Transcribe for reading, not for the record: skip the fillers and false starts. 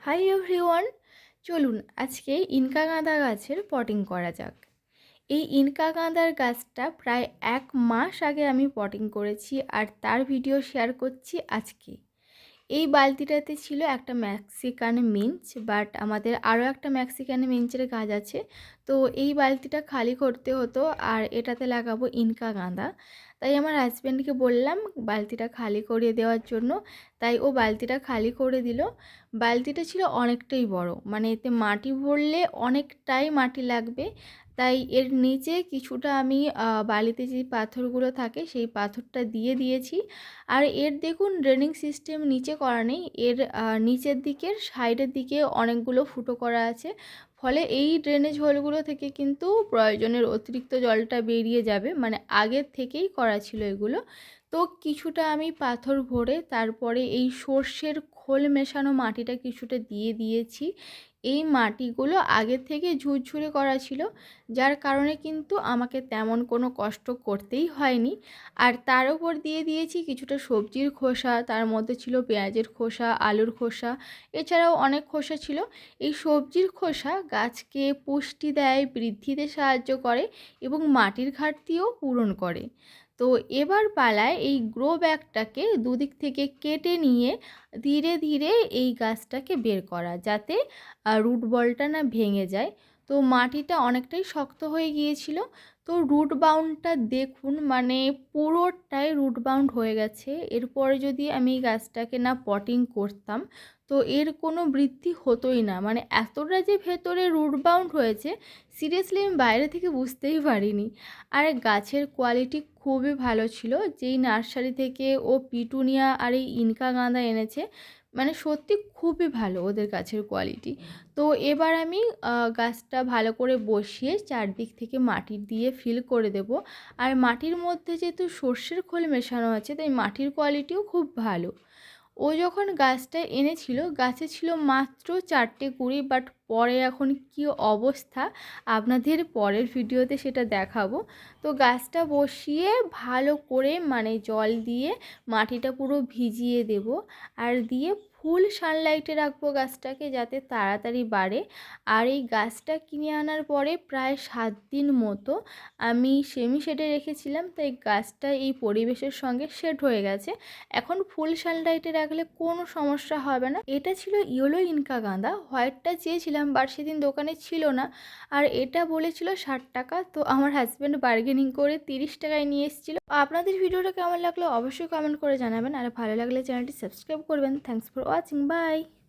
Hi everyone, চলুন আজকে Inca গাঁদা গাছের পটিং করা যাক। এই ইনকা গাঁদার গাছটা প্রায় 1 মাস আগে আমি পটিং করেছি আর তার ভিডিও শেয়ার করছি আজকে। এই বালতিটাতে ছিল একটা মেক্সিকান মিঞ্চ, বাট আমাদের আরও একটা মেক্সিকান মিঞ্চের গাছ আছে, তো এই বালতিটা খালি করতে হতো আর এটাতে লাগাবো ইনকা গাঁদা। তাই আমার হাজব্যান্ডকে বললাম বালতিটা খালি করিয়ে দেওয়ার জন্য, তাই ও বালতিটা খালি করে দিল। বালতিটা ছিল অনেকটাই বড়, মানে এতে মাটি ভরলে অনেকটাই মাটি লাগবে। তাই এর নিচে কিছুটা আমি বালিতে যে পাথরগুলো থাকে সেই পাথরটা দিয়ে দিয়েছি। আর এর দেখুন ড্রেনিং সিস্টেম নিচে করা নেই, এর নিচের দিকের সাইডের দিকে অনেকগুলো ফুটো করা আছে, ফলে এই ড্রেনেজ হোলগুলো থেকে কিন্তু প্রয়োজনের অতিরিক্ত জলটা বেরিয়ে যাবে, মানে আগের থেকেই করা ছিল এগুলো। তো কিছুটা আমি পাথর ভরে তারপরে এই সর্ষের খোল মেশানো মাটিটা কিছুটা দিয়ে দিয়েছি। এই মাটিগুলো আগের থেকে ঝুরঝুরে করা ছিল, যার কারণে কিন্তু আমাকে তেমন কোনো কষ্ট করতেই হয়নি। আর তার উপর দিয়ে দিয়েছি কিছুটা সবজির খোসা, তার মধ্যে ছিল পেঁয়াজের খোসা, আলুর খোসা, এছাড়াও অনেক খোসা ছিল। এই সবজির খোসা গাছকে পুষ্টি দেয়, বৃদ্ধিতে সাহায্য করে এবং মাটির ঘাটতিও পূরণ করে। তো এবার পালায় এই গ্রো ব্যাগটাকে দুদিক থেকে কেটে নিয়ে ধীরে ধীরে এই গাছটাকে বের করা, যাতে রুট বলটা না ভেঙে যায়। তো মাটিটা অনেকটাই শক্ত হয়ে গিয়েছিল, তো রুট বাউন্ডটা দেখুন, মানে পুরোটাই রুট বাউন্ড হয়ে গেছে। এরপরে যদি আমি এই গাছটাকে না পটিং করতাম তো এর কোনো বৃদ্ধি হতোই না, মানে এতটা যে ভেতরে রুট বাউন্ড হয়েছে সিরিয়াসলি আমি বাইরে থেকে বুঝতেই পারিনি। আর গাছের কোয়ালিটি খুবই ভালো ছিল, যেই নার্সারি থেকে ও পিটুনিয়া আর এই ইনকা গাঁদা এনেছে, মানে সত্যি খুবই ভালো ওদের গাছের কোয়ালিটি। তো এবার আমি গাছটা ভালো করে বসিয়ে চারদিক থেকে মাটি দিয়ে ফিল করে দেব। আর মাটির মধ্যে যেহেতু সর্ষের খোল মেশানো আছে তাই মাটির কোয়ালিটিও খুব ভালো। ও যখন গাছটা এনেছিল গাছে ছিল মাত্র 4টে কুঁড়ি, বাট পরে এখন কি অবস্থা আপনাদের পরের ভিডিওতে সেটা দেখাবো। তো গাছটা বসিয়ে ভালো করে মানে জল দিয়ে মাটিটা পুরো ভিজিয়ে দেব, আর দিয়ে ফুল সানলাইটে রাখবো গাছটাকে যাতে তাড়াতাড়ি বাড়ে। আর এই গাছটা কিনে আনার পরে প্রায় 7 দিন মতো আমি সেমি শেডে রেখেছিলাম, তাই গাছটা এই পরিবেশের সঙ্গে সেট হয়ে গেছে। এখন ফুল সানলাইটে রাখলে কোনো সমস্যা হবে না। এটা ছিল ইয়েলো ইনকা গাঁদা, হোয়াইটটা চেয়েছিলাম বাট সেদিন দোকানে ছিল না। আর এটা বলেছিল 60 টাকা, তো আমার হাজব্যান্ড বার্গেনিং করে 30 টাকায় নিয়ে এসেছিলো। আপনাদের ভিডিওটা কেমন লাগলো অবশ্যই কমেন্ট করে জানাবেন, আর ভালো লাগলে চ্যানেলটি সাবস্ক্রাইব করবেন। Thanks for watching, by.